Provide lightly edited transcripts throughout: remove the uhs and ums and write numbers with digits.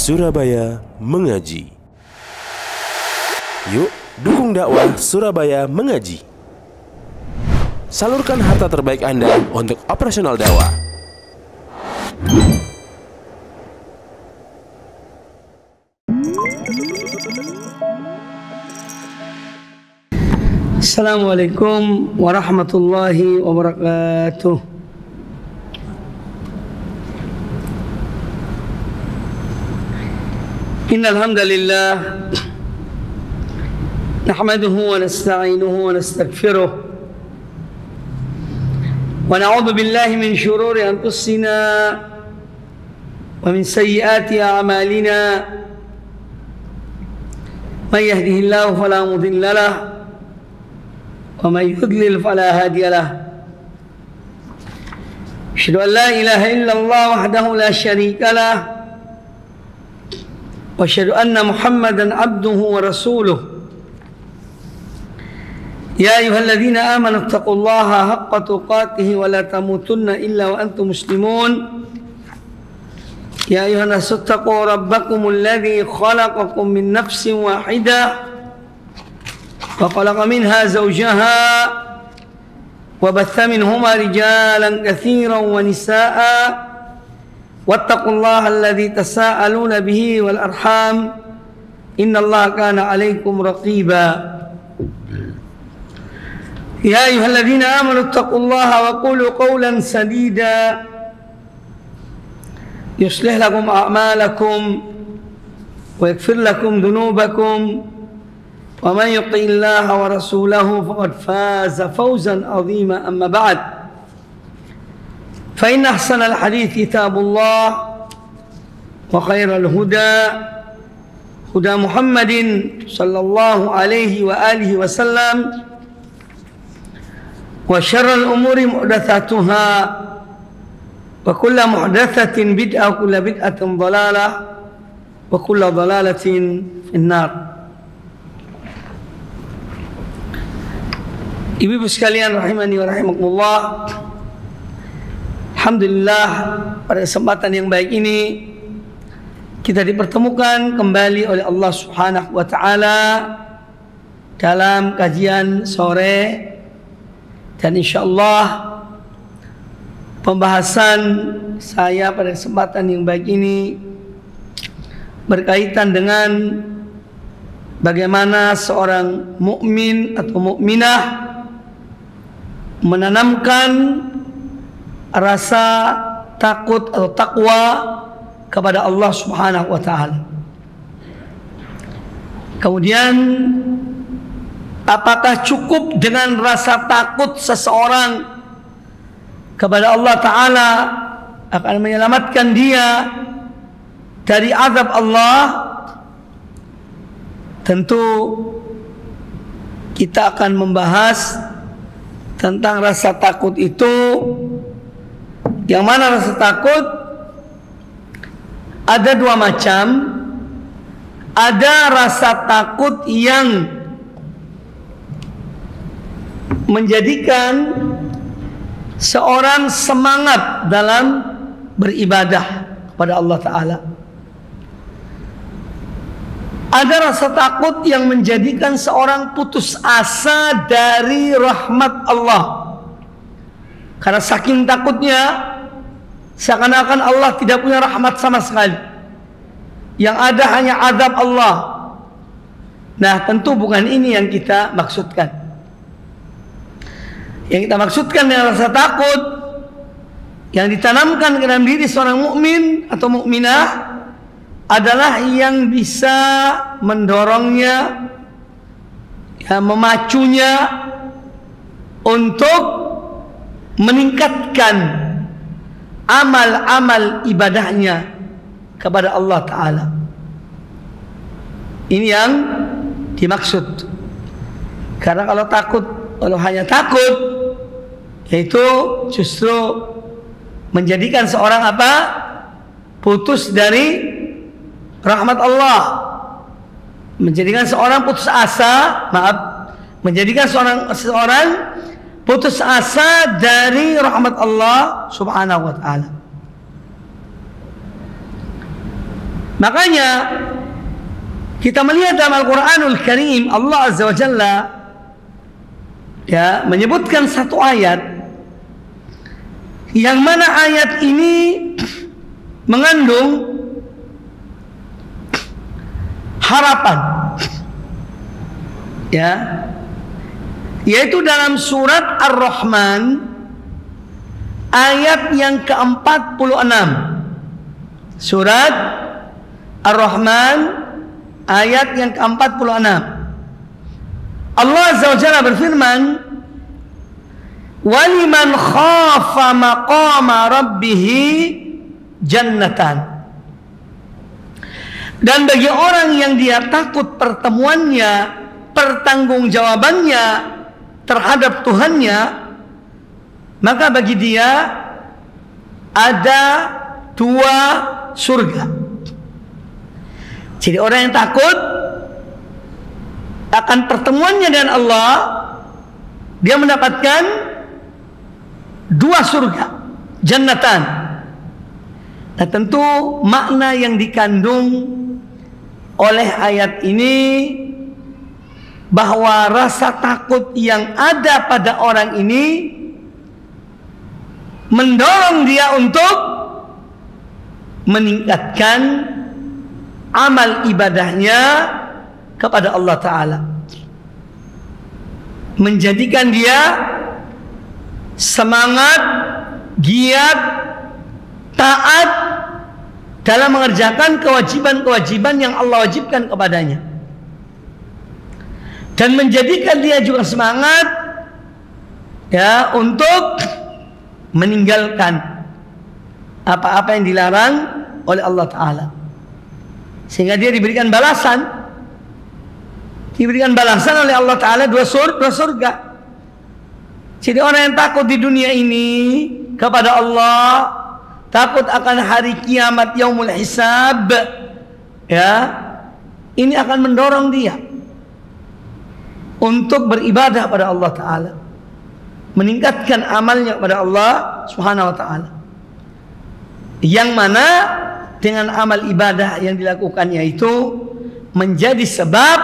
Surabaya Mengaji. Yuk, dukung dakwah Surabaya Mengaji. Salurkan harta terbaik Anda untuk operasional dakwah. Assalamualaikum warahmatullahi wabarakatuh. Innal hamdalillah nahmaduhu wa nasta'inuhu wa nastaghfiruh wa na'udzu billahi min shururi anfusina wa min sayyiati a'malina. May yahdihillahu fala mudilla lahu wa may yudlil fala hadiya lahu. Asyhadu an la ilaha illallah wahdahu la syarika lahu wa asyhadu anna Muhammadan abduhu wa rasuluh. Ya ayyuhalladzina amanu taqullaha haqqa tuqatih wa la tamutunna illa wa antum muslimun. Ya ayyuhan nasu taqu rabbakumul ladzi khalaqakum min nafsin wahidah wa khalaqa minha zawjaha wa batha minhuma rijalan katsiran wa nisaa'a. Wattaqullaha alladzi tasaaluna bihi wal arham innallaha kana 'alaikum raqiba. Ya ayyuhalladzina amanu taqullaha wa qulu qawlan sadida yuslih lakum a'malakum wa yaghfir lakum dhunubakum wa man yuti'illaha wa rasulahu faqad faza fawzan 'azima. Amma ba'd. فإن أحسن الحديث كتاب الله وخير الهدى هدى محمد صلى الله عليه وآله وسلم وشر الأمور محدثاتها وكل محدثة بدعة وكل بدعة ضلالة وكل ضلالة في النار. Ibu-ibu sekalian rahimani wa rahimakumullah, alhamdulillah pada kesempatan yang baik ini kita dipertemukan kembali oleh Allah Subhanahu wa taala dalam kajian sore, dan insyaallah pembahasan saya pada kesempatan yang baik ini berkaitan dengan bagaimana seorang mukmin atau mukminah menanamkan rasa takut atau takwa kepada Allah Subhanahu wa taala. Kemudian, apakah cukup dengan rasa takut seseorang kepada Allah taala akan menyelamatkan dia dari azab Allah? Tentu kita akan membahas tentang rasa takut itu. Yang mana rasa takut ada dua macam. Ada rasa takut yang menjadikan seorang semangat dalam beribadah kepada Allah Ta'ala. Ada rasa takut yang menjadikan seorang putus asa dari rahmat Allah. Karena saking takutnya, seakan-akan Allah tidak punya rahmat sama sekali. Yang ada hanya azab Allah. Nah, tentu bukan ini yang kita maksudkan. Yang kita maksudkan dengan rasa takut yang ditanamkan ke dalam diri seorang mukmin atau mukminah adalah yang bisa mendorongnya, memacunya untuk meningkatkan amal-amal ibadahnya kepada Allah Ta'ala. Ini yang dimaksud. Karena kalau hanya takut, yaitu justru menjadikan seorang apa? Putus dari rahmat Allah, menjadikan seorang putus asa, menjadikan seorang putus asa dari rahmat Allah Subhanahu wa taala. Makanya kita melihat dalam Al-Quranul Karim, Allah Azza wa Jalla ya menyebutkan satu ayat yang mana ayat ini mengandung harapan, ya, yaitu dalam surat Ar-Rahman ayat yang ke-46. Surat Ar-Rahman ayat yang ke-46. Allah Azza wa Jalla berfirman, "Waliman khafa maqama rabbih jannatan." Dan bagi orang yang dia takut pertemuannya, pertanggungjawabannya terhadap Tuhannya, maka bagi dia ada 2 surga. Jadi orang yang takut akan pertemuannya dengan Allah, dia mendapatkan 2 surga, jannatan. Nah, tentu makna yang dikandung oleh ayat ini bahwa rasa takut yang ada pada orang ini mendorong dia untuk meningkatkan amal ibadahnya kepada Allah Ta'ala, menjadikan dia semangat, giat, taat dalam mengerjakan kewajiban-kewajiban yang Allah wajibkan kepadanya, dan menjadikan dia juga semangat ya untuk meninggalkan apa-apa yang dilarang oleh Allah Ta'ala, sehingga dia diberikan balasan oleh Allah Ta'ala 2 surga. Jadi orang yang takut di dunia ini kepada Allah, takut akan hari kiamat, yaumul hisab, ya, ini akan mendorong dia untuk beribadah pada Allah Ta'ala, meningkatkan amalnya kepada Allah Subhanahu wa Ta'ala, yang mana dengan amal ibadah yang dilakukannya itu menjadi sebab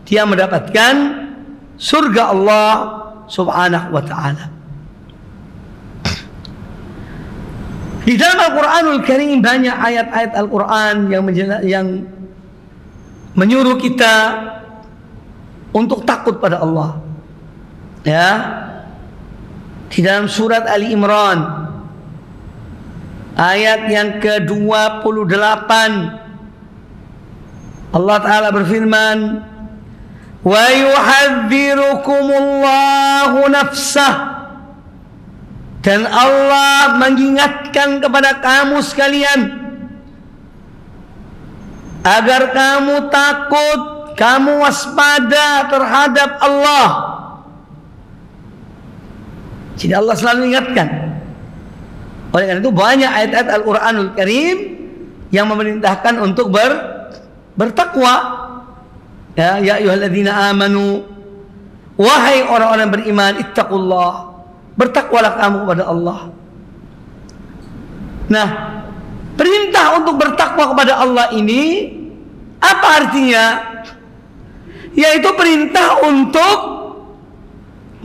dia mendapatkan surga Allah Subhanahu wa Ta'ala. Di dalam Al-Quranul Karim banyak ayat-ayat Al-Quran yang menyuruh kita untuk takut pada Allah. Ya, di dalam surat Ali Imran ayat yang ke-28 Allah Ta'ala berfirman, "Wa yuhadzirukumullahu nafsah." Dan Allah mengingatkan kepada kamu sekalian agar kamu takut, kamu waspada terhadap Allah. Jadi Allah selalu ingatkan. Oleh karena itu banyak ayat-ayat Al-Quranul Karim yang memerintahkan untuk bertakwa. Ya ayyuhalladzina amanu, wahai orang-orang beriman, ittaqullah, bertakwalah kamu kepada Allah. Nah, perintah untuk bertakwa kepada Allah ini apa artinya? Yaitu perintah untuk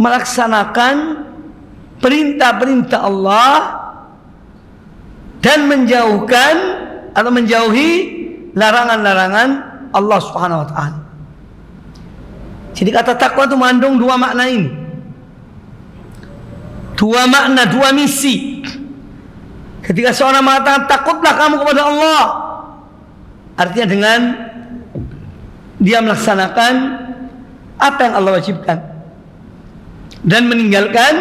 melaksanakan perintah-perintah Allah dan menjauhkan atau menjauhi larangan-larangan Allah Subhanahu wa Ta'ala. Jadi kata takwa itu mengandung 2 makna ini, 2 makna, 2 misi. Ketika seorang mengatakan takutlah kamu kepada Allah, artinya dengan dia melaksanakan apa yang Allah wajibkan dan meninggalkan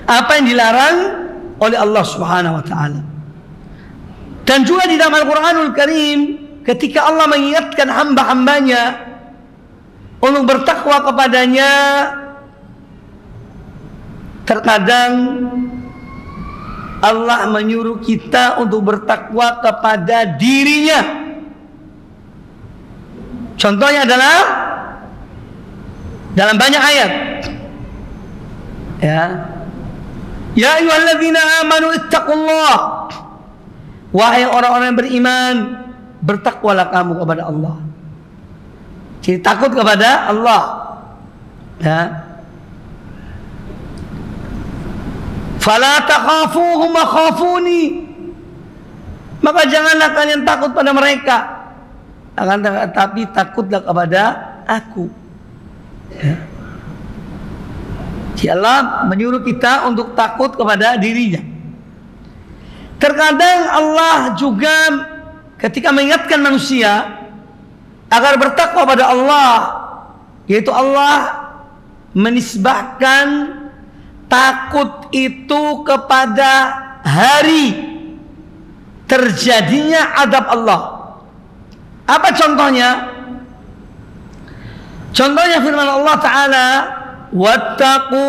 apa yang dilarang oleh Allah Subhanahu wa Ta'ala. Dan juga di dalam Al-Quranul Karim, ketika Allah mengingatkan hamba-hambanya untuk bertakwa kepadanya, terkadang Allah menyuruh kita untuk bertakwa kepada dirinya. Contohnya adalah dalam banyak ayat. Ya ayyuhalladzina amanu ittaqullah Wahai orang-orang yang beriman, bertakwalah kamu kepada Allah. Jadi takut kepada Allah. Ya. Fala takhafuhum wa khafuni. Maka janganlah kalian takut pada mereka, akan tetapi takutlah kepada aku. Ya. Jadi Allah menyuruh kita untuk takut kepada dirinya. Terkadang Allah juga ketika mengingatkan manusia agar bertakwa pada Allah, yaitu Allah menisbahkan takut itu kepada hari terjadinya azab Allah. Apa contohnya? Contohnya firman Allah Ta'ala, wattaqu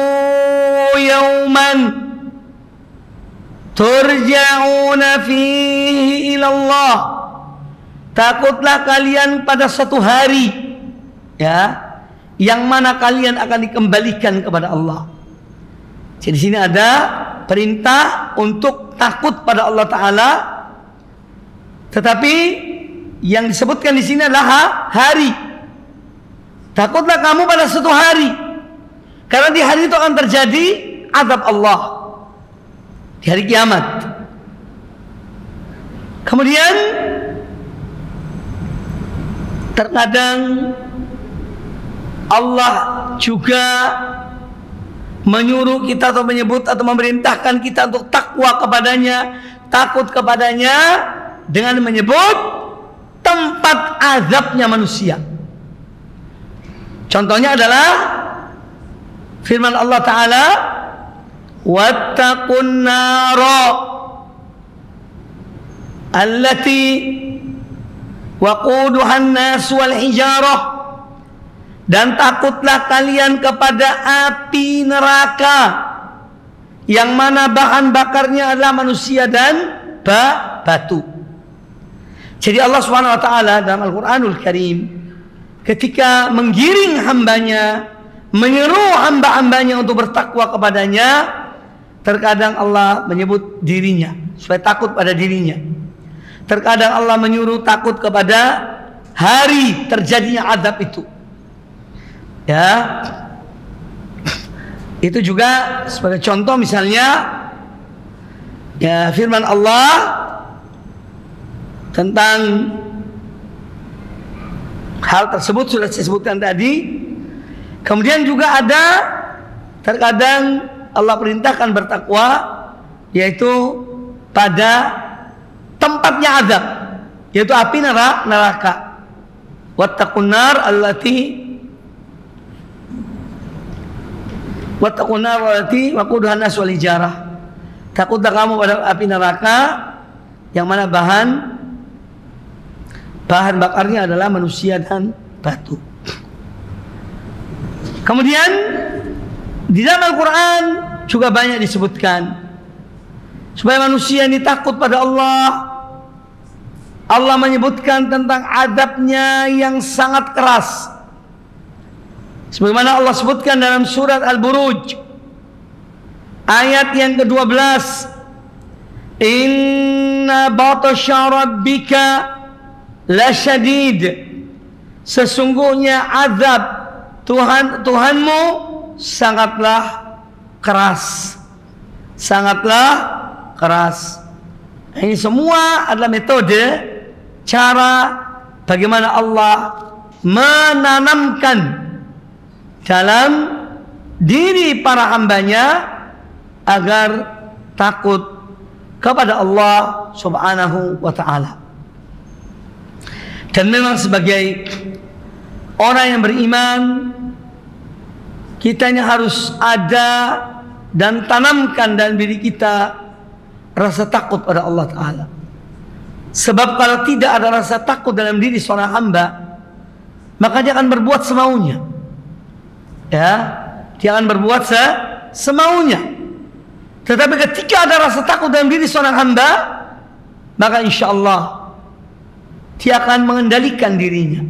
yawman turja'una fihi ilallah. Takutlah kalian pada satu hari, ya, yang mana kalian akan dikembalikan kepada Allah. Jadi di sini ada perintah untuk takut pada Allah Ta'ala, tetapi yang disebutkan di sini adalah hari. Takutlah kamu pada suatu hari, karena di hari itu akan terjadi azab Allah, di hari kiamat. Kemudian terkadang Allah juga menyuruh kita atau menyebut atau memerintahkan kita untuk takwa kepadanya, takut kepadanya dengan menyebut tempat azabnya manusia. Contohnya adalah firman Allah Ta'ala, wattaqun nara allati waquduhan nas wal hijarah, dan takutlah kalian kepada api neraka yang mana bahan bakarnya adalah manusia dan batu. Jadi Allah Subhanahu wa taala dalam Al-Qur'anul Karim ketika menggiring hambanya, menyeru hamba-hambanya untuk bertakwa kepadanya, terkadang Allah menyebut dirinya supaya takut pada dirinya. Terkadang Allah menyuruh takut kepada hari terjadinya azab itu. Ya, itu juga sebagai contoh misalnya, ya, firman Allah tentang hal tersebut sudah saya sebutkan tadi. Kemudian juga ada terkadang Allah perintahkan bertakwa, yaitu pada tempatnya azab, yaitu api neraka. Wattaqun nar allati waquduhan nas wal hijarah. Takutlah kamu pada api neraka yang mana bahan bakarnya adalah manusia dan batu. Kemudian di dalam Al-Quran juga banyak disebutkan supaya manusia ini takut pada Allah. Allah menyebutkan tentang azabnya yang sangat keras, sebagaimana Allah sebutkan dalam surat Al-Buruj ayat yang ke-12, inna batasya rabbika lasyadid, sesungguhnya azab Tuhanmu sangatlah keras, sangatlah keras. Ini semua adalah metode, cara bagaimana Allah menanamkan dalam diri para hambanya agar takut kepada Allah Subhanahu wa ta'ala. Dan memang sebagai orang yang beriman, kita ini harus ada dan tanamkan dalam diri kita rasa takut pada Allah Ta'ala. Sebab kalau tidak ada rasa takut dalam diri seorang hamba, maka dia akan berbuat semaunya. Ya, dia akan berbuat semaunya. Tetapi ketika ada rasa takut dalam diri seorang hamba, maka insya Allah dia akan mengendalikan dirinya.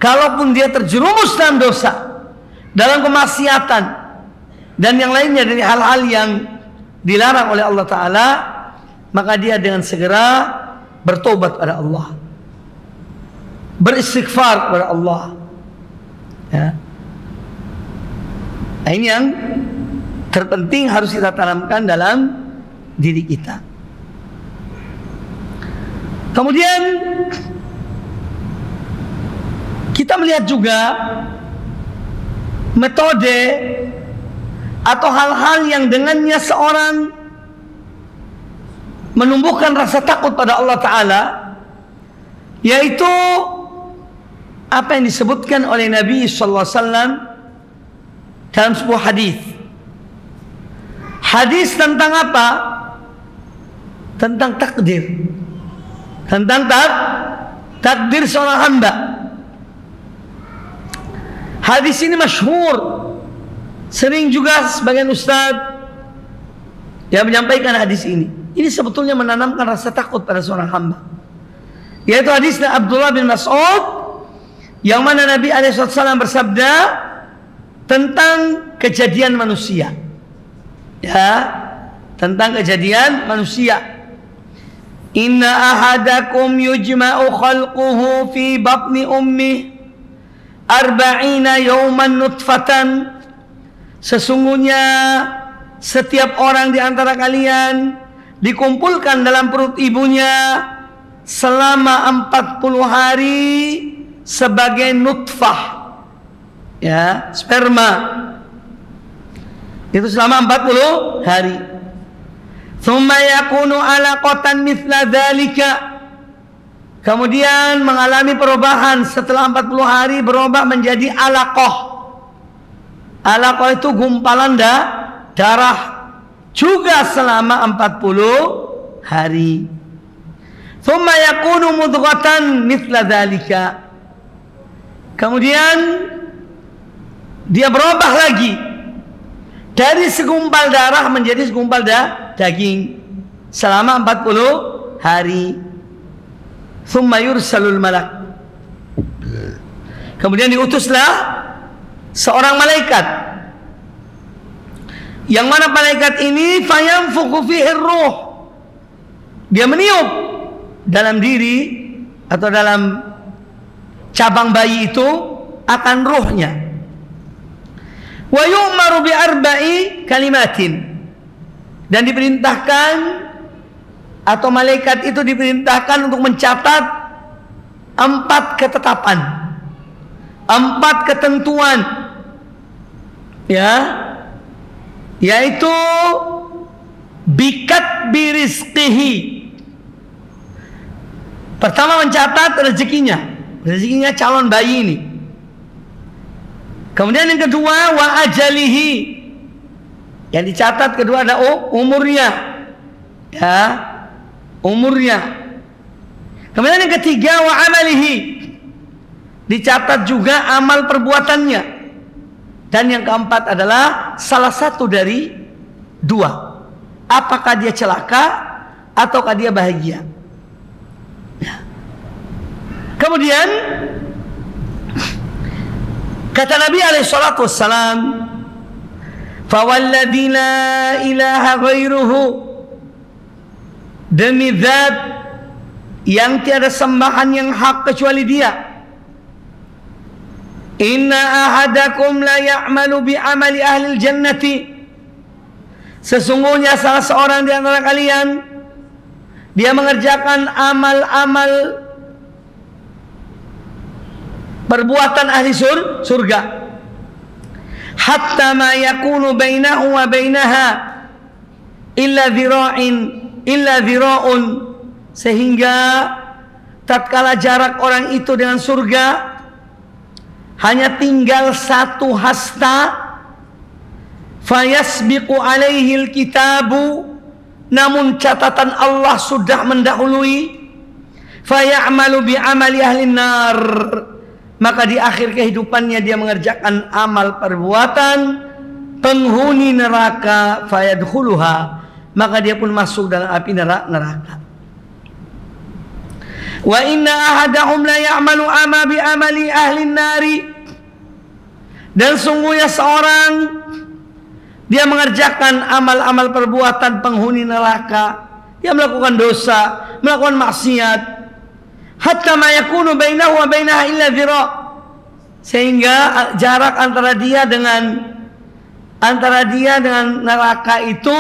Kalaupun dia terjerumus dalam dosa, dalam kemaksiatan dan yang lainnya dari hal-hal yang dilarang oleh Allah Ta'ala, maka dia dengan segera bertobat pada Allah, beristighfar kepada Allah. Ya. Nah, ini yang terpenting harus kita tanamkan dalam diri kita. Kemudian kita melihat juga metode atau hal-hal yang dengannya seorang menumbuhkan rasa takut pada Allah Ta'ala, yaitu apa yang disebutkan oleh Nabi SAW dalam sebuah hadis. Hadis tentang apa? Tentang takdir. Tentang takdir seorang hamba. Hadis ini masyhur. Sering juga sebagian ustaz yang menyampaikan hadis ini. Ini sebetulnya menanamkan rasa takut pada seorang hamba. Yaitu hadis Abdullah bin Mas'ud, yang mana Nabi SAW bersabda tentang kejadian manusia. Ya, tentang kejadian manusia. Inna ahadakum yujma'u khalquhu fi batni ummi 40 yawman nutfatan. Sesungguhnya setiap orang di antara kalian dikumpulkan dalam perut ibunya selama 40 hari sebagai nutfah, ya, sperma. Itu selama 40 hari. Tsumma yakunu alaqatan mithla dzalika. Kemudian mengalami perubahan setelah 40 hari, berubah menjadi alaqah. Alaqah itu gumpalan darah juga selama 40 hari. Tsumma yakunu mudghatan mithla dzalika. Kemudian dia berubah lagi dari segumpal darah menjadi segumpal daging selama 40 hari. Tsumma yursalul malak. Kemudian diutuslah seorang malaikat, yang mana malaikat ini fayanfukhu fihi ruh. Dia meniup dalam diri atau dalam cabang bayi itu akan ruhnya. Wa yu'maru bi arba'i kalimatin. Dan diperintahkan atau malaikat itu diperintahkan untuk mencatat 4 ketetapan, 4 ketentuan, ya, yaitu bikat birizqihi. Pertama mencatat rezekinya calon bayi ini. Kemudian yang kedua wa ajalihi, yang dicatat kedua ada umurnya, ya, umurnya. Kemudian yang ketiga wa amalihi, dicatat juga amal perbuatannya. Dan yang keempat adalah salah satu dari 2, apakah dia celaka ataukah dia bahagia. Kemudian kata Nabi alaihissalatu wassalam, fawalladzi la ilaha ghairuhu, demi zat yang tiada sembahan yang hak kecuali dia, inna ahadakum la ya'malu bi amali ahli jannati, sesungguhnya salah seorang di antara kalian dia mengerjakan amal-amal perbuatan ahli surga, hatta ma yakunu bainahu wa bainaha illa dhira'un, sehingga tatkala jarak orang itu dengan surga hanya tinggal 1 hasta, fayasbiqu alaihi alkitabu, namun catatan Allah sudah mendahului, fayamalu bi amali ahli nar, maka di akhir kehidupannya dia mengerjakan amal perbuatan penghuni neraka, fayadkhuluha, maka dia pun masuk dalam api neraka. Wa inna ahadahum la ya'malu ama bi amali ahli nari, dan sungguhnya seorang dia mengerjakan amal-amal perbuatan penghuni neraka dia melakukan dosa, melakukan maksiat. Hatta ma yakunu bainahu wa bainaha illa dhira'. Sehingga jarak antara dia dengan neraka itu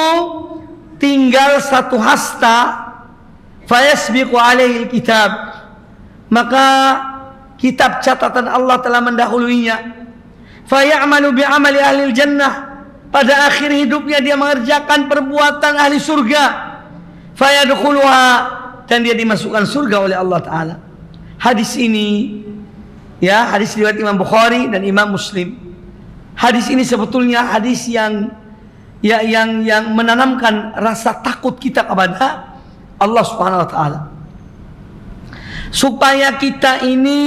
tinggal 1 hasta. Fayasbiqu alaihi kitab. Maka kitab catatan Allah telah mendahuluinya. Fayamalu bi'amali ahli jannah. Pada akhir hidupnya dia mengerjakan perbuatan ahli surga. Fayadkhuluha, dan dia dimasukkan surga oleh Allah Ta'ala. Hadis ini, ya, hadis riwayat Imam Bukhari dan Imam Muslim. Hadis ini sebetulnya hadis yang menanamkan rasa takut kita kepada Allah Subhanahu Wa Ta'ala, supaya kita ini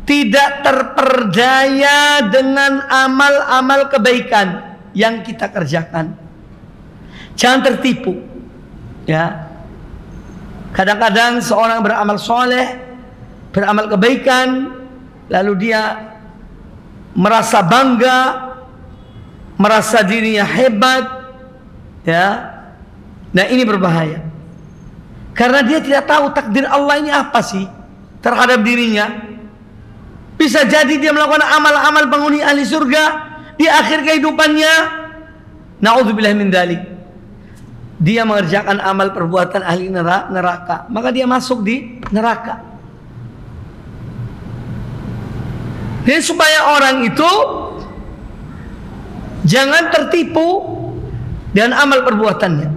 tidak terperdaya dengan amal-amal kebaikan yang kita kerjakan. Jangan tertipu, ya. Kadang-kadang seorang beramal soleh, beramal kebaikan, lalu dia merasa bangga, merasa dirinya hebat, ya. Nah, ini berbahaya, karena dia tidak tahu takdir Allah ini apa sih terhadap dirinya. Bisa jadi dia melakukan amal-amal penghuni ahli surga di akhir kehidupannya, na'udzubillah min dzalik, dia mengerjakan amal perbuatan ahli neraka, maka dia masuk di neraka. Jadi supaya orang itu jangan tertipu dengan amal perbuatannya,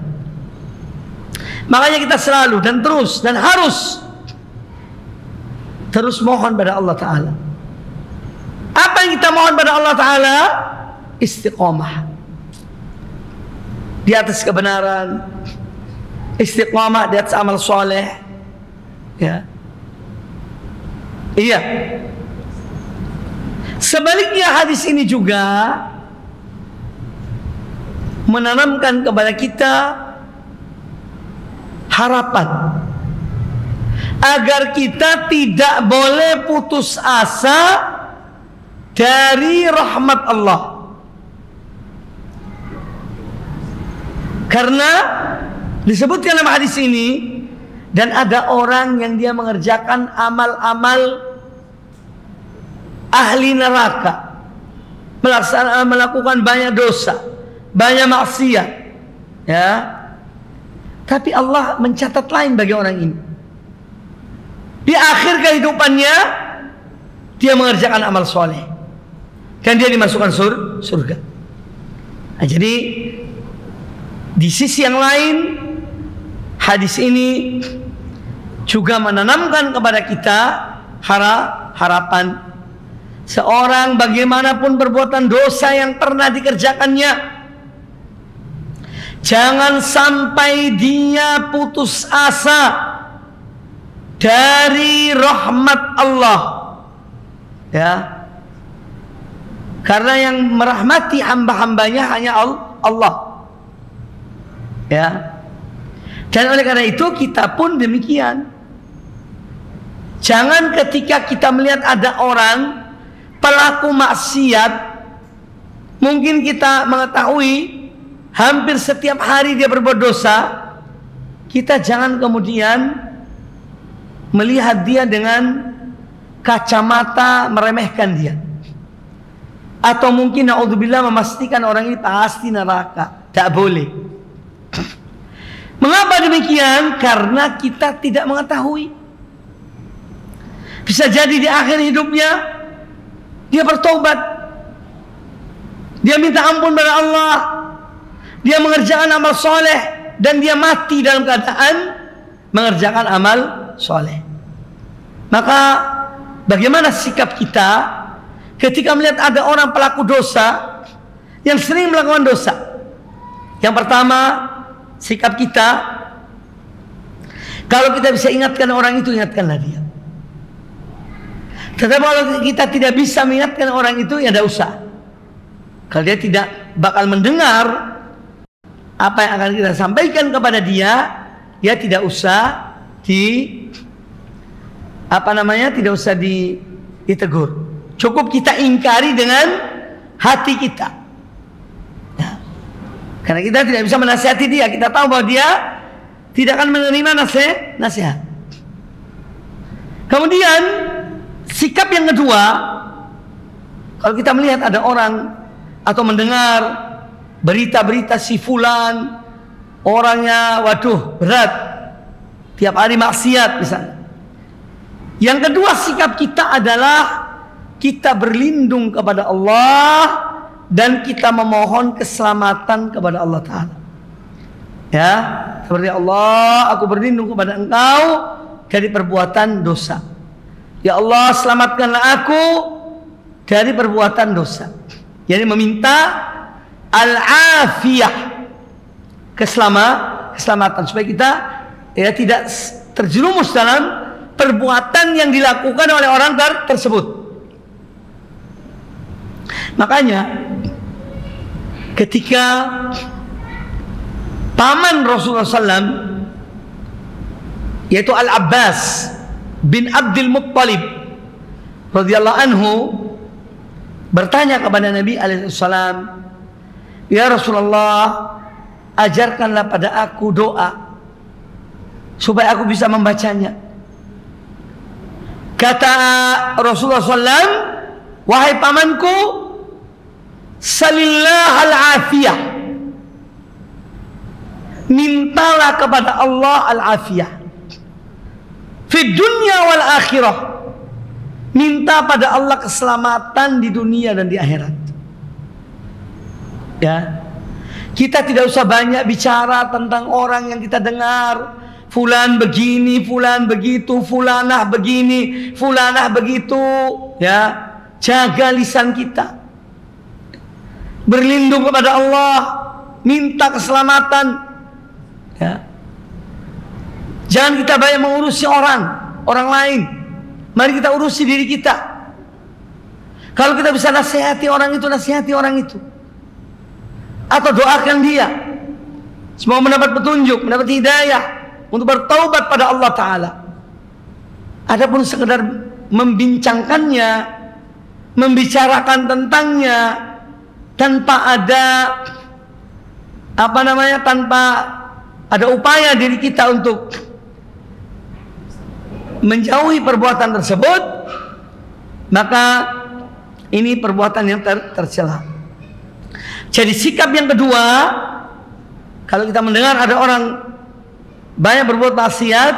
makanya kita selalu dan terus dan harus terus mohon pada Allah Ta'ala. Apa yang kita mohon pada Allah Ta'ala? Istiqomah di atas kebenaran, istiqomah di atas amal soleh, ya. Iya. Sebaliknya hadis ini juga menanamkan kepada kita harapan agar kita tidak boleh putus asa dari rahmat Allah. Karena disebutkan dalam hadis ini, dan ada orang yang dia mengerjakan amal-amal ahli neraka, melakukan banyak dosa, banyak maksiat, ya. Tapi Allah mencatat lain bagi orang ini. Di akhir kehidupannya dia mengerjakan amal soleh dan dia dimasukkan surga. Nah, jadi di sisi yang lain, hadis ini juga menanamkan kepada kita harapan. Seorang bagaimanapun perbuatan dosa yang pernah dikerjakannya, jangan sampai dia putus asa dari rahmat Allah, ya. Karena yang merahmati hamba-hambanya hanya Allah, ya. Dan oleh karena itu kita pun demikian. Jangan ketika kita melihat ada orang pelaku maksiat, mungkin kita mengetahui hampir setiap hari dia berbuat dosa, kita jangan kemudian melihat dia dengan kacamata meremehkan dia, atau mungkin na'udzubillah memastikan orang ini pasti neraka. Tak boleh. Mengapa demikian? Karena kita tidak mengetahui. Bisa jadi di akhir hidupnya dia bertobat, dia minta ampun pada Allah, dia mengerjakan amal soleh, dan dia mati dalam keadaan mengerjakan amal soleh. Maka bagaimana sikap kita ketika melihat ada orang pelaku dosa yang sering melakukan dosa? Yang pertama, sikap kita, kalau kita bisa ingatkan orang itu, ingatkanlah dia. Tetapi kalau kita tidak bisa mengingatkan orang itu, ya tidak usah. Kalau dia tidak bakal mendengar apa yang akan kita sampaikan kepada dia, ya tidak usah tidak usah ditegur. Cukup kita ingkari dengan hati kita, ya. Karena kita tidak bisa menasihati dia. Kita tahu bahwa dia tidak akan menerima nasihat. Kemudian sikap yang kedua, kalau kita melihat ada orang atau mendengar berita-berita si fulan, orangnya waduh berat, tiap hari maksiat misalnya. Yang kedua sikap kita adalah kita berlindung kepada Allah dan kita memohon keselamatan kepada Allah Ta'ala. Ya, seperti Allah, aku berlindung kepada Engkau dari perbuatan dosa. Ya Allah, selamatkanlah aku dari perbuatan dosa. Jadi meminta al-afiyah, keselamatan supaya kita ya tidak terjerumus dalam perbuatan yang dilakukan oleh orang tersebut. Makanya ketika paman Rasulullah SAW, yaitu Al-Abbas bin Abdul Muttalib radhiyallahu anhu, bertanya kepada Nabi alaihissalam, ya Rasulullah, ajarkanlah pada aku doa supaya aku bisa membacanya. Kata Rasulullah SAW, wahai pamanku, salillah al-afiyah, mintalah kepada Allah al-afiyah fi dunya wal akhirah, minta pada Allah keselamatan di dunia dan di akhirat. Ya, kita tidak usah banyak bicara tentang orang yang kita dengar, fulan begini, fulan begitu, fulanah begini, fulanah begitu. Ya, jaga lisan kita, berlindung kepada Allah, minta keselamatan. Ya, jangan kita banyak mengurusi orang lain. Mari kita urusi diri kita. Kalau kita bisa nasihati orang itu, nasihati orang itu, atau doakan dia semoga mendapat petunjuk, mendapat hidayah untuk bertaubat pada Allah Ta'ala. Adapun sekedar membincangkannya, membicarakan tentangnya tanpa ada tanpa ada upaya diri kita untuk menjauhi perbuatan tersebut, maka ini perbuatan yang tercela. Jadi sikap yang kedua, kalau kita mendengar ada orang banyak berbuat maksiat,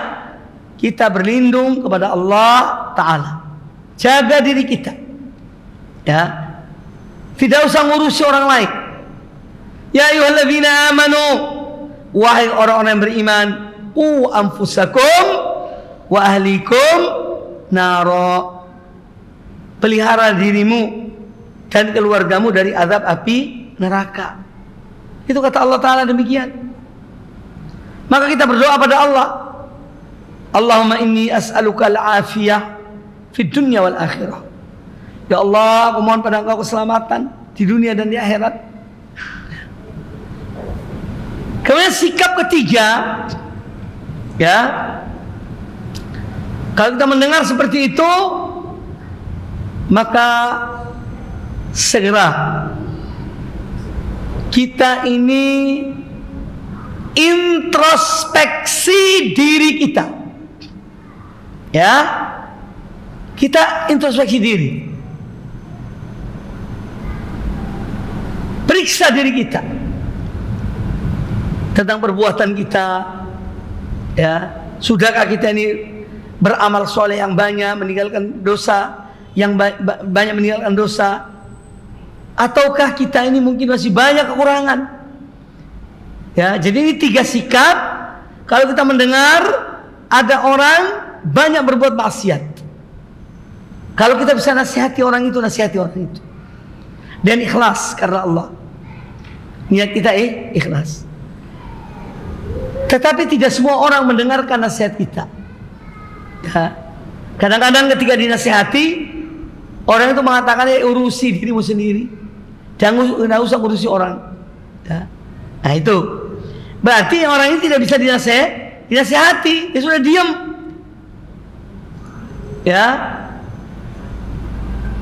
kita berlindung kepada Allah Ta'ala, jaga diri kita. Ya, tidak usah ngurusi orang lain. Ya ayyuhalladzina amanu, wahai orang-orang yang beriman, anfusakum wa ahlikum naro, pelihara dirimu dan keluargamu dari azab api neraka. Itu kata Allah Ta'ala demikian. Maka kita berdoa pada Allah, Allahumma inni as'aluka al-afiyah fid dunya wal akhirah. Ya Allah, aku mohon pada Engkau keselamatan di dunia dan di akhirat. Kemudian sikap ketiga, ya, kalau kita mendengar seperti itu, maka segera kita ini introspeksi diri kita. Ya, kita introspeksi diri, periksa diri kita tentang perbuatan kita. Ya, sudahkah kita ini beramal soleh yang banyak, meninggalkan dosa yang banyak, meninggalkan dosa, ataukah kita ini mungkin masih banyak kekurangan? Ya, jadi ini 3 sikap. Kalau kita mendengar ada orang banyak berbuat maksiat, kalau kita bisa nasihati orang itu, nasihati orang itu, dan ikhlas karena Allah, niat kita ikhlas. Tetapi tidak semua orang mendengarkan nasihat kita. Ya, kadang-kadang ketika dinasihati, orang itu mengatakan, urusi dirimu sendiri, jangan usah ngurusi orang. Ya. Nah itu berarti orang ini tidak bisa dinasihati, dia sudah diam. Ya,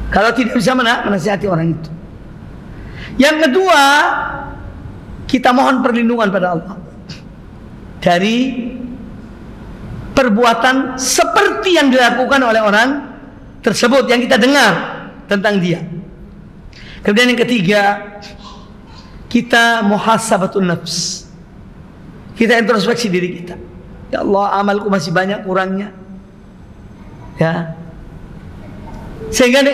kalau tidak bisa menasihati orang itu. Yang kedua, kita mohon perlindungan pada Allah dari perbuatan seperti yang dilakukan oleh orang tersebut yang kita dengar tentang dia. Kemudian yang ketiga, kita muhasabatun nafs. Kita introspeksi diri kita. Ya Allah, amalku masih banyak kurangnya. Ya. Sehingga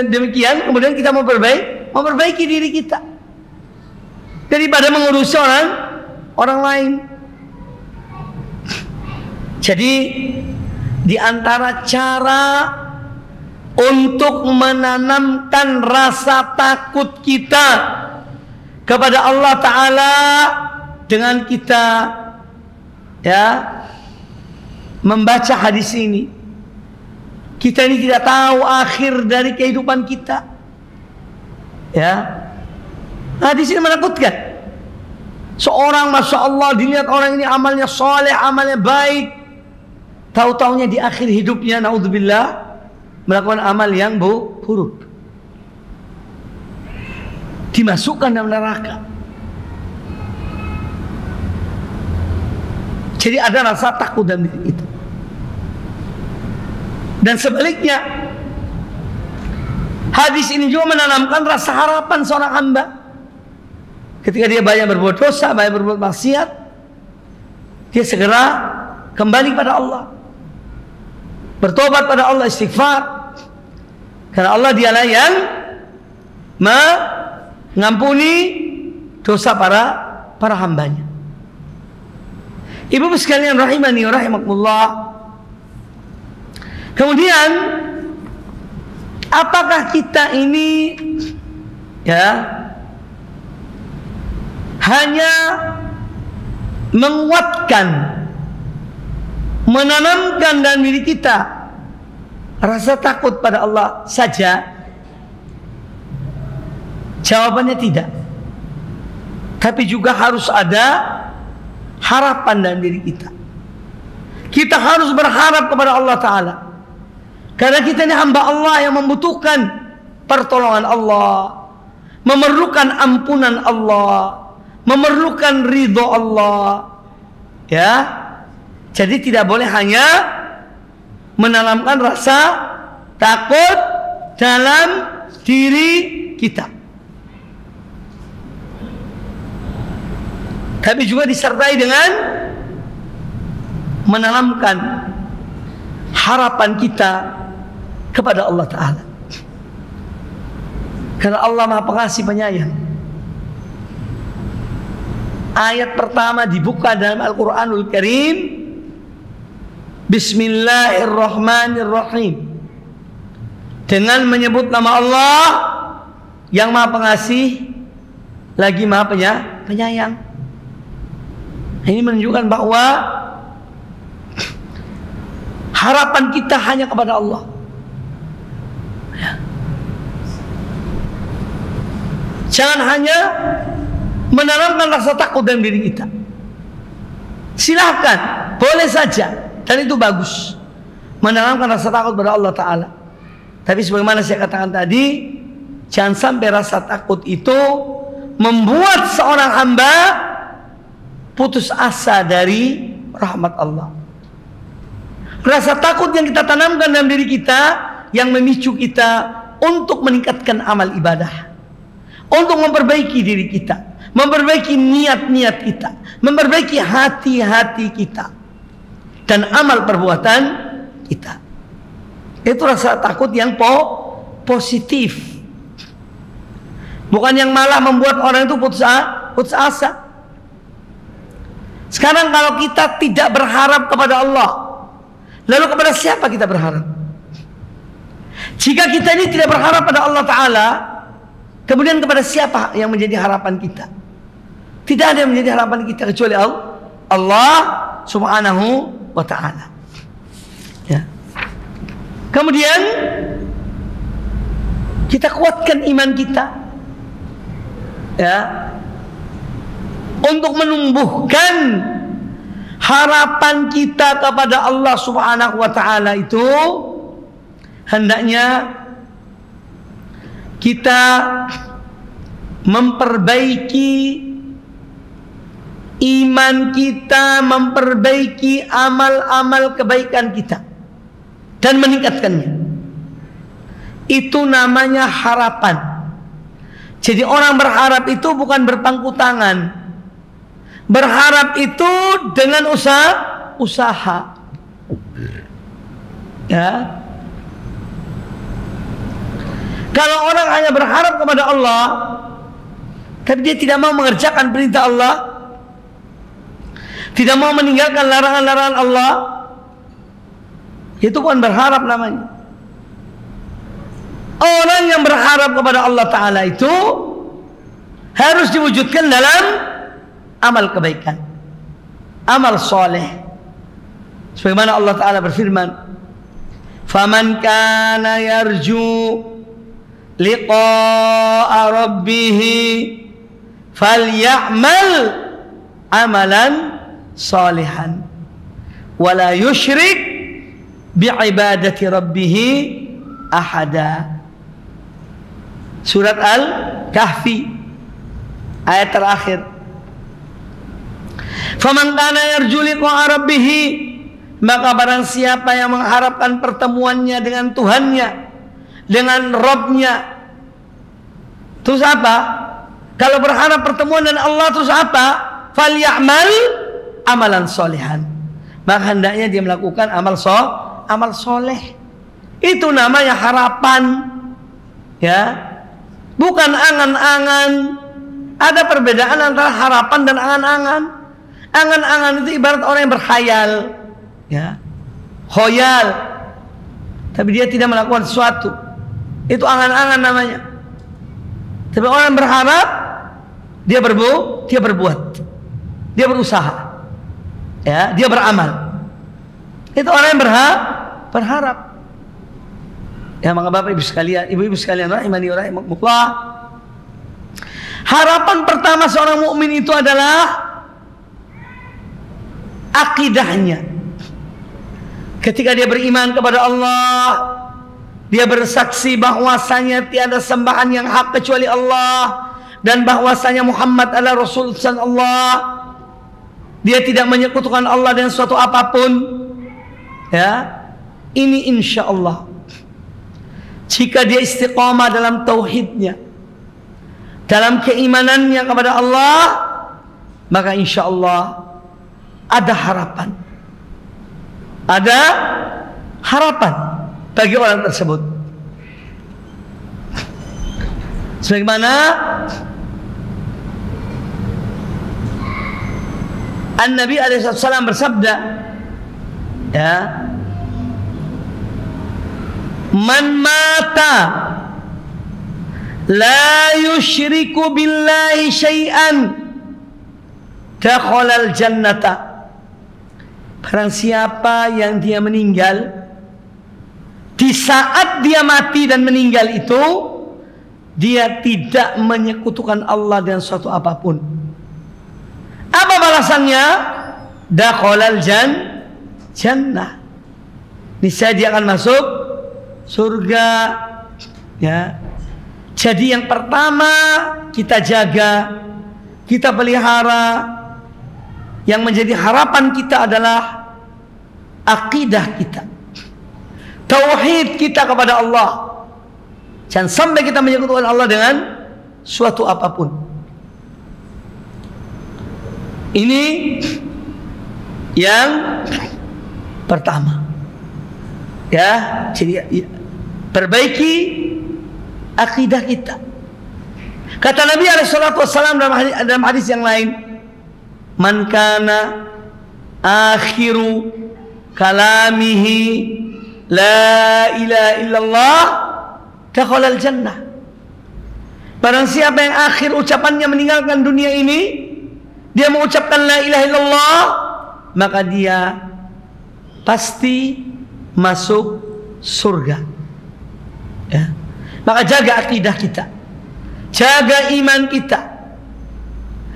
demikian kemudian kita memperbaiki diri kita. Daripada mengurusi orang lain. Jadi di antara cara untuk menanamkan rasa takut kita kepada Allah Ta'ala dengan kita membaca hadis ini. Kita ini tidak tahu akhir dari kehidupan kita. Hadis ini menakutkan. Seorang Masya Allah dilihat orang ini amalnya soleh, amalnya baik, tahu-taunya di akhir hidupnya naudzubillah melakukan amal yang buruk, dimasukkan dalam neraka. Jadi ada rasa takut dalam diri itu. Dan sebaliknya, hadis ini juga menanamkan rasa harapan seorang hamba. Ketika dia banyak berbuat dosa, banyak berbuat maksiat, dia segera kembali pada Allah, bertobat pada Allah, istighfar. Karena Allah dialah yang mengampuni dosa para hambanya. Ibu sekalian rahimani wa rahimakumullah. Kemudian apakah kita ini hanya menguatkan, menanamkan dalam diri kita rasa takut pada Allah saja? Jawabannya tidak. Tapi juga harus ada harapan dalam diri kita. Kita harus berharap kepada Allah Ta'ala. Karena kita ini hamba Allah yang membutuhkan pertolongan Allah, memerlukan ampunan Allah, memerlukan ridho Allah. Jadi tidak boleh hanya menanamkan rasa takut dalam diri kita, tapi juga disertai dengan menanamkan harapan kita kepada Allah Ta'ala. Karena Allah Maha Pengasih Penyayang. Ayat pertama dibuka dalam Al-Quranul Karim, Bismillahirrahmanirrahim, dengan menyebut nama Allah yang Maha Pengasih lagi Maha Penyayang. Ini menunjukkan bahwa harapan kita hanya kepada Allah. Jangan hanya menanamkan rasa takut dalam diri kita. Silahkan, boleh saja, dan itu bagus, menanamkan rasa takut kepada Allah Ta'ala. Tapi sebagaimana saya katakan tadi, jangan sampai rasa takut itu membuat seorang hamba putus asa dari rahmat Allah. Rasa takut yang kita tanamkan dalam diri kita yang memicu kita untuk meningkatkan amal ibadah, untuk memperbaiki diri kita, memperbaiki niat-niat kita, memperbaiki hati-hati kita dan amal perbuatan kita. Itu rasa takut yang positif, bukan yang malah membuat orang itu putus asa. Sekarang kalau kita tidak berharap kepada Allah, lalu kepada siapa kita berharap? Jika kita ini tidak berharap pada Allah Ta'ala, kemudian kepada siapa yang menjadi harapan kita? Tidak ada yang menjadi harapan kita kecuali Allah Subhanahu wa Ta'ala. Kemudian kita kuatkan iman kita, untuk menumbuhkan harapan kita kepada Allah Subhanahu wa Ta'ala. Itu hendaknya kita memperbaiki iman kita, memperbaiki amal-amal kebaikan kita dan meningkatkannya. Itu namanya harapan. Jadi orang berharap itu bukan berpangku tangan. Berharap itu dengan usaha. Ya. Kalau orang hanya berharap kepada Allah, tapi dia tidak mau mengerjakan perintah Allah, tidak mau meninggalkan larangan-larangan Allah, itu bukan berharap namanya. Orang yang berharap kepada Allah Ta'ala itu harus diwujudkan dalam amal kebaikan, amal soleh. Sebagaimana Allah Ta'ala berfirman, "Faman kana yarju liqa'a rabbih falya'mal amalan salihan wala yusyrik bi'ibadati rabbih ahada." Surat Al-Kahfi ayat terakhir. Faman kana yarju liqa'a rabbih, maka barang siapa yang mengharapkan pertemuannya dengan Tuhannya, dengan Rabb-Nya. Terus apa? Kalau berharap pertemuan dengan Allah, terus apa? Falyamal amalan solehan. Maka hendaknya dia melakukan amal soleh. Itu namanya harapan. Ya, bukan angan-angan. Ada perbedaan antara harapan dan angan-angan. Angan-angan itu ibarat orang yang berkhayal, ya, khoyal, tapi dia tidak melakukan sesuatu. Itu angan-angan namanya. Tapi orang yang berharap, dia berbuat, dia berusaha, ya, dia beramal. Itu orang yang berharap. Ya, maka Bapak Ibu sekalian, Ibu-ibu sekalian, rahimani wa rahimakumullah. Harapan pertama seorang mukmin itu adalah akidahnya. Ketika dia beriman kepada Allah, dia bersaksi bahwasanya tiada sembahan yang hak kecuali Allah, dan bahwasanya Muhammad adalah Rasul Allah. Dia tidak menyekutukan Allah dengan suatu apapun. Ya, ini insya Allah. Jika dia istiqamah dalam tauhidnya, dalam keimanannya kepada Allah, maka insya Allah ada harapan. Ada harapan bagi orang tersebut. Sebagaimana An-Nabi SAW bersabda, ya, man mata la yushriku billahi syai'an dakhalal jannata. Barang siapa yang dia meninggal, di saat dia mati dan meninggal itu, dia tidak menyekutukan Allah dengan suatu apapun. Apa balasannya? Dakhalal jannah. Niscaya dia akan masuk surga. Ya. Jadi yang pertama kita jaga, kita pelihara, yang menjadi harapan kita adalah akidah kita, tauhid kita kepada Allah. Jangan sampai kita menyekutukan Allah dengan suatu apapun. Ini yang pertama. Ya, jadi perbaiki akidah kita. Kata Nabi SAW dalam hadis yang lain, man kana akhiru kalamihi la ilaha illallah dakhalal jannah. Barang siapa yang akhir ucapannya meninggalkan dunia ini, dia mengucapkan la ilaha illallah, maka dia pasti masuk surga. Ya. Maka jaga akidah kita, jaga iman kita.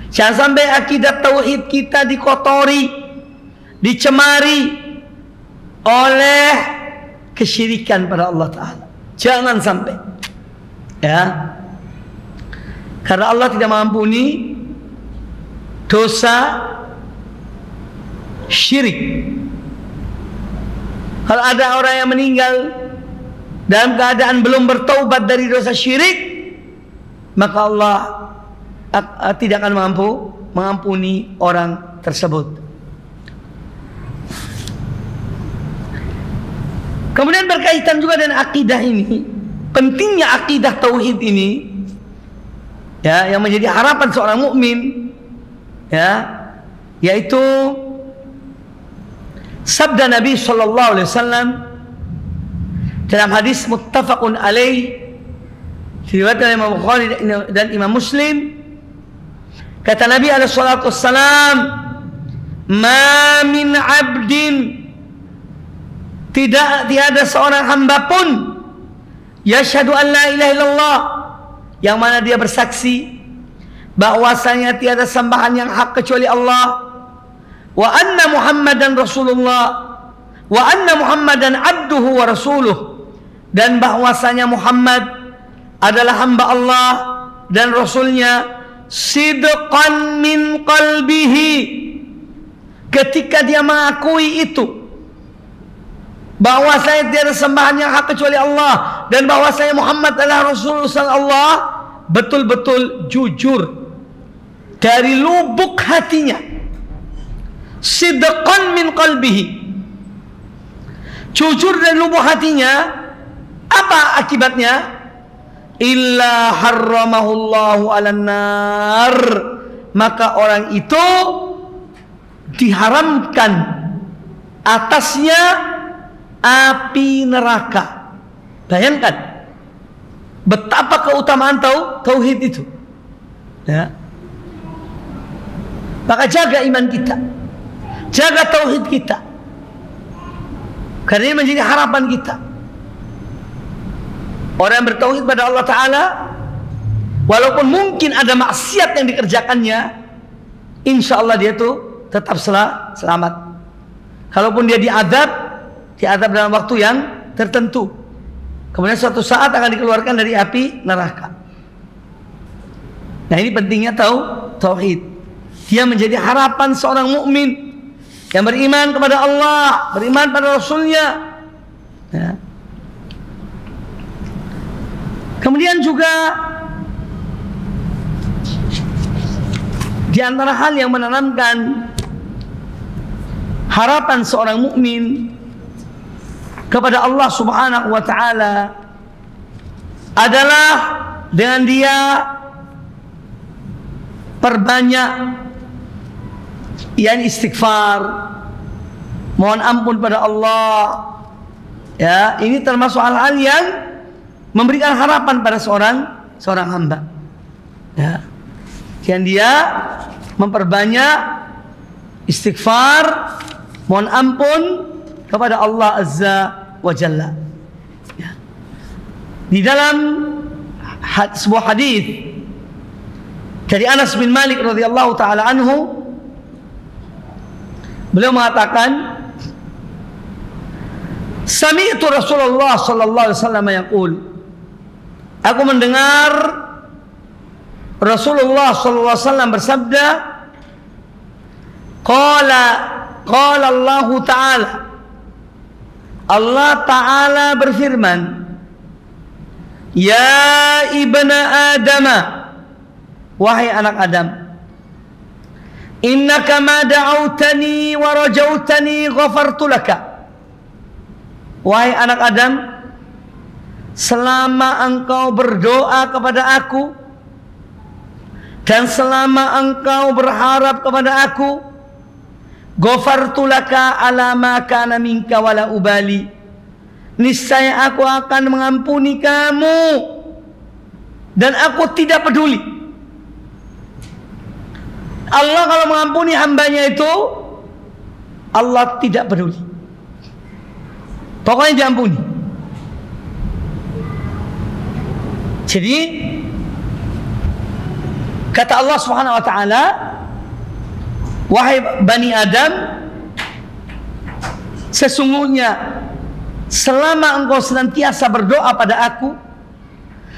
Jangan sampai akidah tauhid kita dikotori, dicemari oleh kesyirikan pada Allah Ta'ala. Jangan sampai. Ya. Karena Allah tidak mengampuni dosa syirik. Kalau ada orang yang meninggal dalam keadaan belum bertaubat dari dosa syirik, maka Allah tidak akan mampu mengampuni orang tersebut. Kemudian berkaitan juga dengan akidah ini, pentingnya akidah tauhid ini, ya, yang menjadi harapan seorang mukmin, ya, yaitu sabda Nabi sallallahu alaihi wasallam dalam hadis muttafaqun alaih diriwayatkan Imam Bukhari dan Imam Muslim. Kata Nabi alaihi salatu wassalam, "Ma min 'abdin", tiada seorang hamba pun, yashhadu an la ilaha illallah, yang mana dia bersaksi bahwasanya tiada sembahan yang hak kecuali Allah, wa anna Muhammadan Rasulullah, wa anna Muhammadan abduhu wa rasuluh, dan bahwasanya Muhammad adalah hamba Allah dan Rasulnya, sidqan min qalbihi, ketika dia mengakui itu bahwasanya tiada sembahan yang hak kecuali Allah dan bahwasanya Muhammad adalah Rasulullah Allah, betul-betul jujur dari lubuk hatinya. Sidqan min qalbihi, jujur dari lubuk hatinya. Apa akibatnya? Illa harramahullahu 'alan nar, maka orang itu diharamkan atasnya api neraka. Bayangkan betapa keutamaan tauhid itu, ya. Maka jaga iman kita, jaga tauhid kita, karena ini menjadi harapan kita. Orang yang bertauhid pada Allah Ta'ala, walaupun mungkin ada maksiat yang dikerjakannya, insya Allah dia tuh tetap selamat. Kalaupun dia diadab dalam waktu yang tertentu, kemudian suatu saat akan dikeluarkan dari api neraka. Nah, ini pentingnya tauhid. Dia menjadi harapan seorang mukmin yang beriman kepada Allah, beriman pada Rasulnya, ya. Kemudian juga di antara hal yang menanamkan harapan seorang mukmin kepada Allah Subhanahu wa taala adalah dengan dia perbanyak istighfar, mohon ampun pada Allah. Ya, ini termasuk hal-hal yang memberikan harapan pada seorang hamba. Ya. Dan dia memperbanyak istighfar, mohon ampun kepada Allah Azza wa Jalla. Ya. Di dalam sebuah hadis dari Anas bin Malik radhiyallahu taala anhu, beliau mengatakan, sami'tu Rasulullah sallallahu alaihi wasallam yaqul, aku mendengar Rasulullah sallallahu alaihi wasallam bersabda, qala Allah Ta'ala, Allah Ta'ala berfirman, ya ibna Adama, wahai anak Adam, innaka ma da'autani wa rajautani ghafartu laka. Wahai anak Adam, selama engkau berdoa kepada aku dan selama engkau berharap kepada aku, ghafartu laka ala ma kana minka wala ubali, niscaya aku akan mengampuni kamu dan aku tidak peduli. Allah kalau mengampuni hambanya itu, Allah tidak peduli, pokoknya diampuni. Jadi kata Allah Subhanahu wa taala, wahai Bani Adam, sesungguhnya selama engkau senantiasa berdoa pada aku,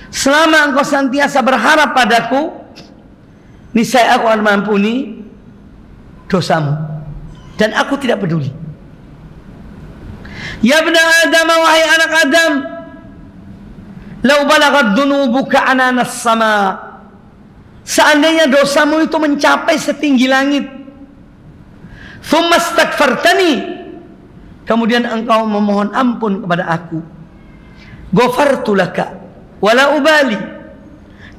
selama engkau senantiasa berharap padaku, niscaya aku akan mengampuni dosamu dan aku tidak peduli. Ya ibna Adam, wahai anak Adam, lau balagat dunubuka ananas sama, seandainya dosamu itu mencapai setinggi langit, thumma astaghfartani, kemudian engkau memohon ampun kepada aku, ghafartu laka wala ubali,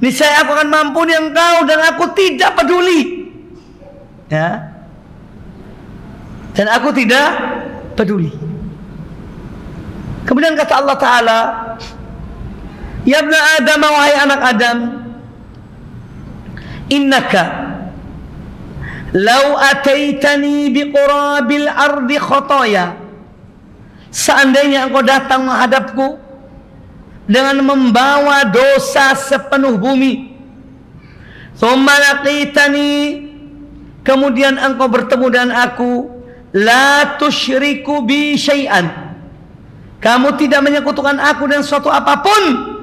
niscaya aku akan mengampuni engkau dan aku tidak peduli. Ya, dan aku tidak peduli. Kemudian kata Allah Ta'ala, ya ibna Adam, wahai anak Adam, innaka lau ataitani biqurabil ardi khotoya, seandainya engkau datang menghadapku dengan membawa dosa sepenuh bumi, thumma laqitani, kemudian engkau bertemu dengan aku, la tusyriku bi syai'an, kamu tidak menyekutukan aku dengan suatu apapun,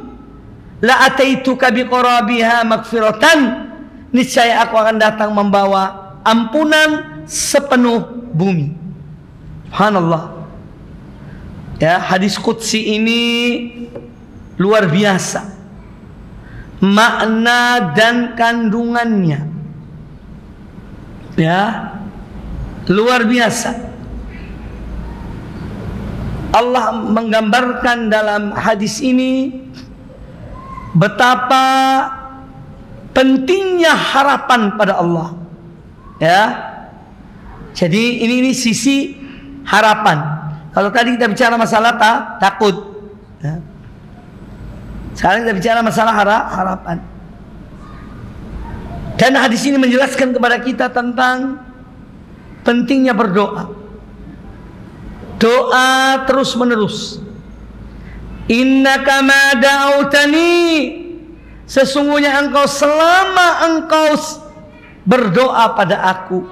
la ataituka biqurabiha magfiratan, niscaya aku akan datang membawa ampunan sepenuh bumi. Subhanallah. Ya, hadis qudsi ini luar biasa makna dan kandungannya. Ya, luar biasa. Allah menggambarkan dalam hadis ini betapa pentingnya harapan pada Allah. Ya, jadi ini sisi harapan. Kalau tadi kita bicara masalah takut, ya. Sekarang kita bicara masalah harapan. Dan hadis ini menjelaskan kepada kita tentang pentingnya berdoa. Doa terus menerus. Innaka ma da'autani, sesungguhnya engkau selama engkau berdoa pada aku,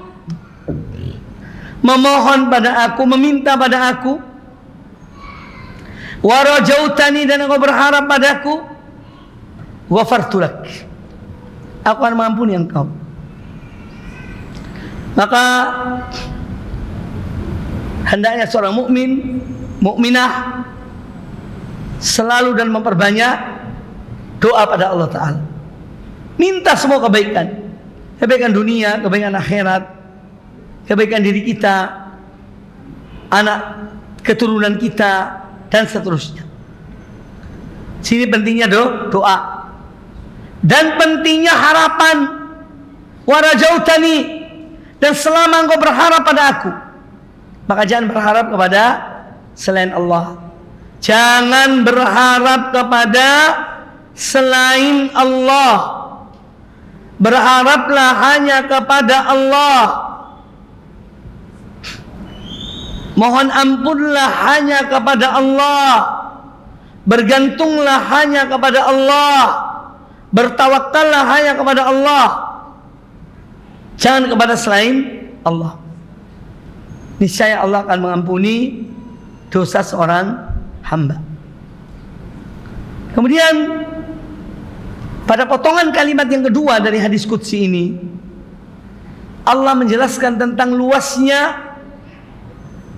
memohon pada aku, meminta pada aku, wa rajautani, dan engkau berharap padaku, ghafartu lak, aku akan mengampuni engkau. Maka hendaknya seorang mukmin, mukminah selalu dan memperbanyak doa pada Allah Ta'ala. Minta semua kebaikan, kebaikan dunia, kebaikan akhirat, kebaikan diri kita, anak keturunan kita, dan seterusnya. Sini pentingnya doa dan pentingnya harapan. Warajautani, dan selama engkau berharap pada aku, maka jangan berharap kepada selain Allah. Jangan berharap kepada selain Allah. Berharaplah hanya kepada Allah. Mohon ampunlah hanya kepada Allah. Bergantunglah hanya kepada Allah. Bertawakkallah hanya kepada Allah. Jangan kepada selain Allah. Niscaya Allah akan mengampuni dosa seorang hamba. Kemudian pada potongan kalimat yang kedua dari hadis qudsi ini, Allah menjelaskan tentang luasnya,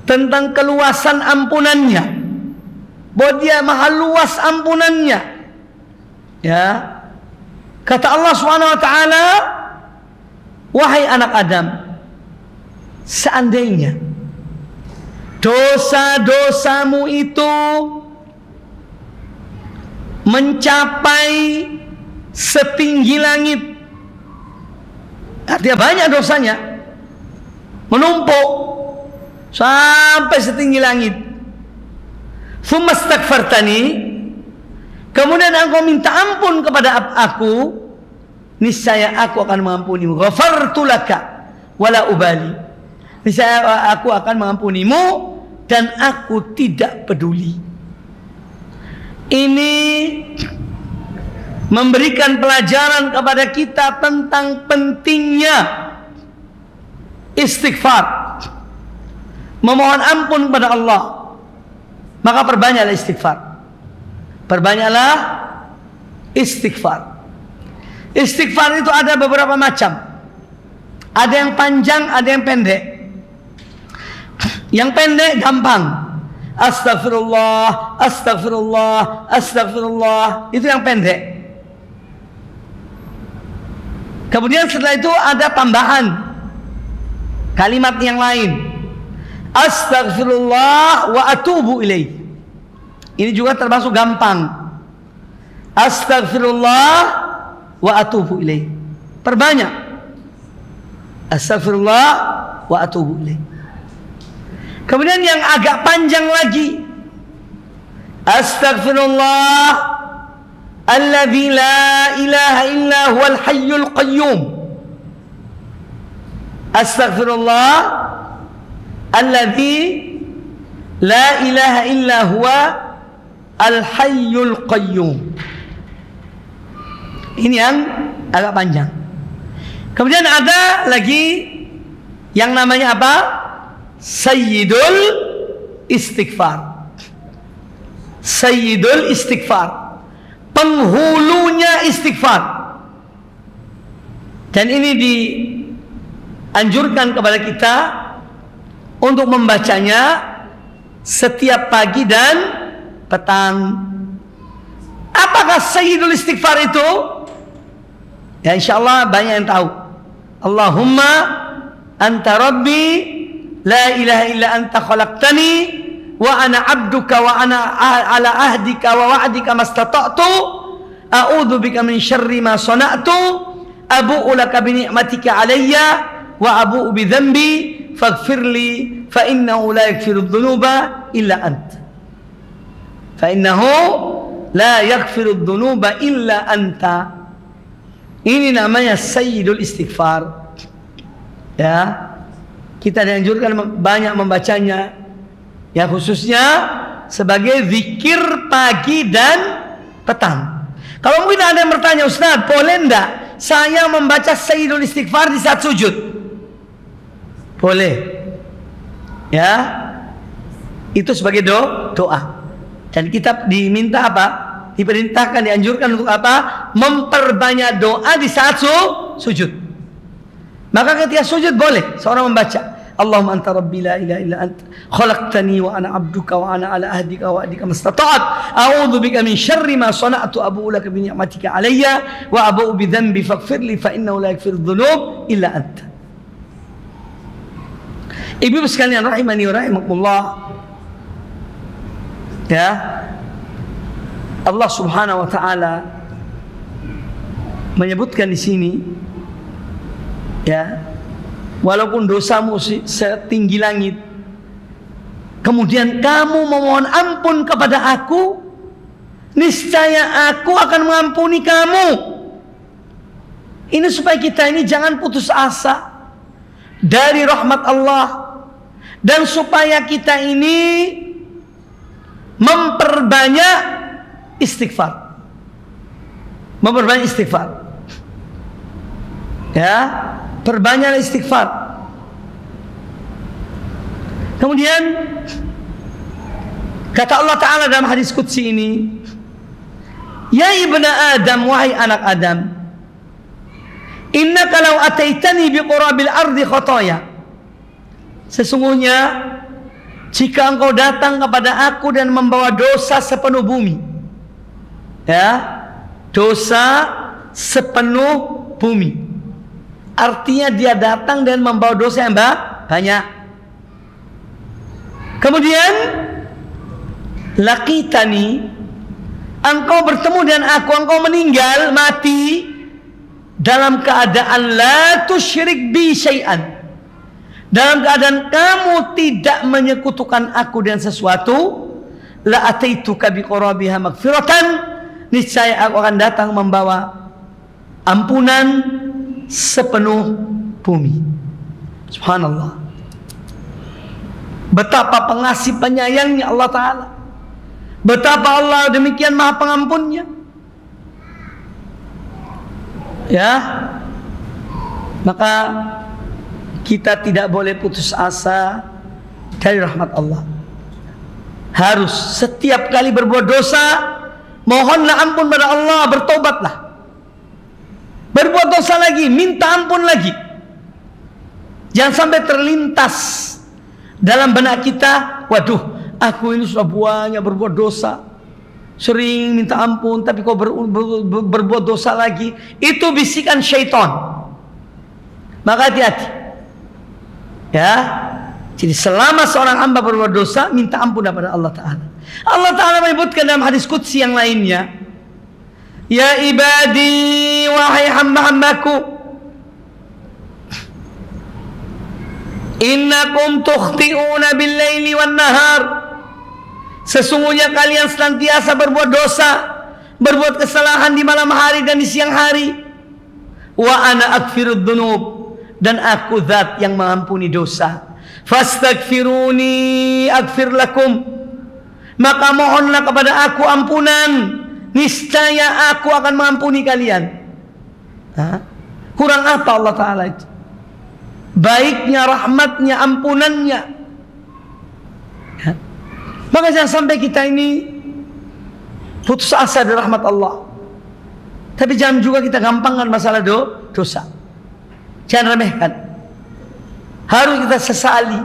tentang keluasan ampunannya, bahwa dia maha luas ampunannya. Ya, kata Allah Subhanahu wa taala, wahai anak Adam, seandainya dosa-dosamu itu mencapai setinggi langit, artinya banyak dosanya, menumpuk sampai setinggi langit, thumma astaghfartani, kemudian engkau minta ampun kepada aku, niscaya aku akan mengampunimu. Ghafartu laka wala ubali, niscaya aku akan mengampunimu dan aku tidak peduli. Ini memberikan pelajaran kepada kita tentang pentingnya istighfar, memohon ampun kepada Allah. Maka perbanyaklah istighfar. Perbanyaklah istighfar. Istighfar itu ada beberapa macam. Ada yang panjang, ada yang pendek. Yang pendek gampang. Astagfirullah, astagfirullah, astagfirullah. Itu yang pendek. Kemudian setelah itu ada tambahan kalimat yang lain. Astagfirullah wa atubu ilaih. Ini juga termasuk gampang. Astagfirullah wa atubu ilaih. Perbanyak. Astagfirullah wa atubu ilaih. Kemudian yang agak panjang lagi. Astagfirullah alladzi la ilaha illa huwal hayyul qayyum. Astagfirullah alladzi la ilaha illa huwa al hayyul qayyum. Ini yang agak panjang. Kemudian ada lagi yang namanya apa? Sayyidul istighfar. Sayyidul istighfar, penghulunya istighfar. Dan ini dianjurkan kepada kita untuk membacanya setiap pagi dan petang. Apakah Sayyidul istighfar itu? Ya insyaallah banyak yang tahu. Allahumma anta rabbi la ilaha illa anta khalaqtani wa ana abduka wa ana ala ahdika wa wa'dika mastata'tu a'udzu bika min syarri ma sana'tu abu'u laka bi ni'matika alayya wa abu'u bi dhanbi faghfirli fa innahu la yaghfiru dhunuba illa ant. Fa innahu la yaghfiru dhunuba illa anta. Ini namanya Sayyidul istighfar. Ya. Kita dianjurkan banyak membacanya, ya khususnya sebagai zikir pagi dan petang. Kalau mungkin ada yang bertanya, Ustaz, boleh enggak saya membaca Sayyidul istighfar di saat sujud? Boleh. Ya. Itu sebagai doa. Dan kita diminta apa? Diperintahkan, dianjurkan untuk apa? Memperbanyak doa di saat sujud. Maka ketika sujud boleh seorang membaca Allahumma anta rabbi la ilaha illa anta khalaqtani wa ana abduka wa ana ala ahdika wa wa'dika mastata'tu a'udzu bika min syarri ma sana'tu abu'u laka bi ni'matika alayya wa abu'u bi dhanbi faghfirli fa innahu la yaghfiru dhunub illa anta. Ibu sekalian rahimani wa rahimakumullah. Ya. Allah Subhanahu wa taala menyebutkan di sini, ya, walaupun dosamu setinggi langit, kemudian kamu memohon ampun kepada aku, niscaya aku akan mengampuni kamu. Ini supaya kita ini jangan putus asa dari rahmat Allah, dan supaya kita ini memperbanyak istighfar. Memperbanyak istighfar. Ya, perbanyak istighfar. Kemudian kata Allah Ta'ala dalam hadis qudsi ini, ya ibna Adam, wahai anak Adam, innaka law ataitani biqurabil ardi khotoya, sesungguhnya jika engkau datang kepada aku dan membawa dosa sepenuh bumi, ya, dosa sepenuh bumi, artinya dia datang dan membawa dosa yang banyak. Kemudian laqitani, engkau bertemu dengan aku, engkau meninggal, mati dalam keadaan la tusyrik bi syai'an, dalam keadaan kamu tidak menyekutukan aku dengan sesuatu, la ataituka bi qurabiha maghfiratan, niscaya aku akan datang membawa ampunan sepenuh bumi. Subhanallah. Betapa pengasih penyayangnya Allah Ta'ala, betapa Allah demikian maha pengampunnya. Ya, maka kita tidak boleh putus asa dari rahmat Allah. Harus setiap kali berbuat dosa, mohonlah ampun pada Allah, bertobatlah. Berbuat dosa lagi, minta ampun lagi. Jangan sampai terlintas dalam benak kita, waduh, aku ini sudah banyak berbuat dosa, sering minta ampun, tapi kok berbuat dosa lagi. Itu bisikan syaitan. Maka hati-hati. Ya. Jadi selama seorang hamba berbuat dosa, minta ampun kepada Allah Ta'ala. Allah Ta'ala menyebutkan dalam hadis qudsi yang lainnya, ya ibadi, wahai hamba-hambaku, innakum tukhti'una bil-laili wan-nahar. Sesungguhnya kalian senantiasa berbuat dosa, berbuat kesalahan di malam hari dan di siang hari. Wa ana aghfirud dzunub, dan aku zat yang mengampuni dosa. Fastaghfiruni aghfir lakum, maka mohonlah kepada aku ampunan, niscaya aku akan mengampuni kalian. Kurang apa Allah Ta'ala itu? Baiknya, rahmatnya, ampunannya. Maka jangan sampai kita ini putus asa dari rahmat Allah. Tapi jangan juga kita gampangkan masalah dosa. Jangan remehkan. Harus kita sesali.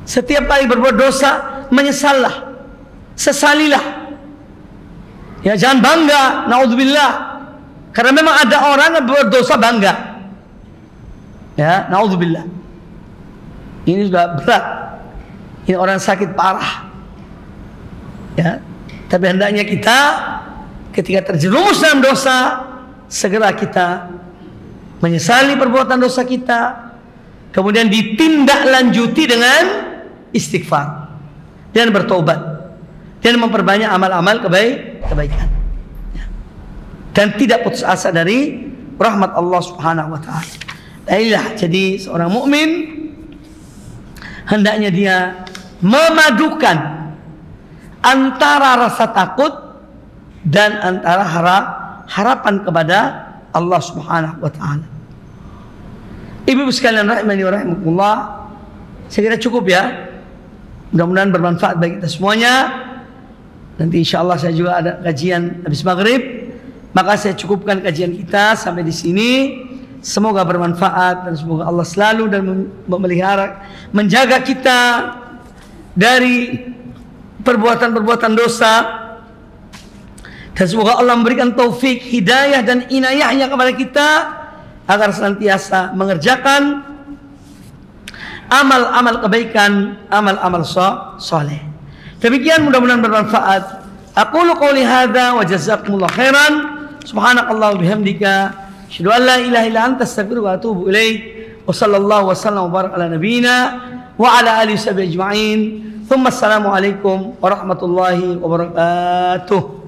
Setiap kali berbuat dosa, menyesallah, sesalilah. Ya, jangan bangga, naudzubillah. Karena memang ada orang yang berbuat dosa bangga. Ya, naudzubillah. Ini sudah berat. Ini orang sakit parah. Ya, tapi hendaknya kita ketika terjerumus dalam dosa, segera kita menyesali perbuatan dosa kita, kemudian ditindaklanjuti dengan istighfar dan bertobat dan memperbanyak amal-amal kebaikan, dan tidak putus asa dari rahmat Allah Subhanahu wa taala. Inilah jadi seorang mukmin hendaknya dia memadukan antara rasa takut dan antara harapan kepada Allah Subhanahu wa taala. Ibu-ibu sekalian rahimani wa rahimakumullah, saya kira cukup ya. Mudah-mudahan bermanfaat bagi kita semuanya. Nanti insyaallah saya juga ada kajian habis maghrib. Maka saya cukupkan kajian kita sampai di sini. Semoga bermanfaat dan semoga Allah selalu dan memelihara, menjaga kita dari perbuatan-perbuatan dosa. Dan semoga Allah memberikan taufik, hidayah dan inayahnya kepada kita agar senantiasa mengerjakan amal-amal kebaikan, amal-amal saleh. Demikian, mudah-mudahan bermanfaat. Aqulu qouli hadza wa jazakumullahu khairan. Subhanakallah wa bihamdika, asyhadu an la ilaha illa anta, astaghfiruka wa atubu ilaik. Wa sallallahu wasallam wa baraka ala nabiyyina wa ala alihi wa sahbihi ajma'in. Thumma assalamu alaikum warahmatullahi wabarakatuh.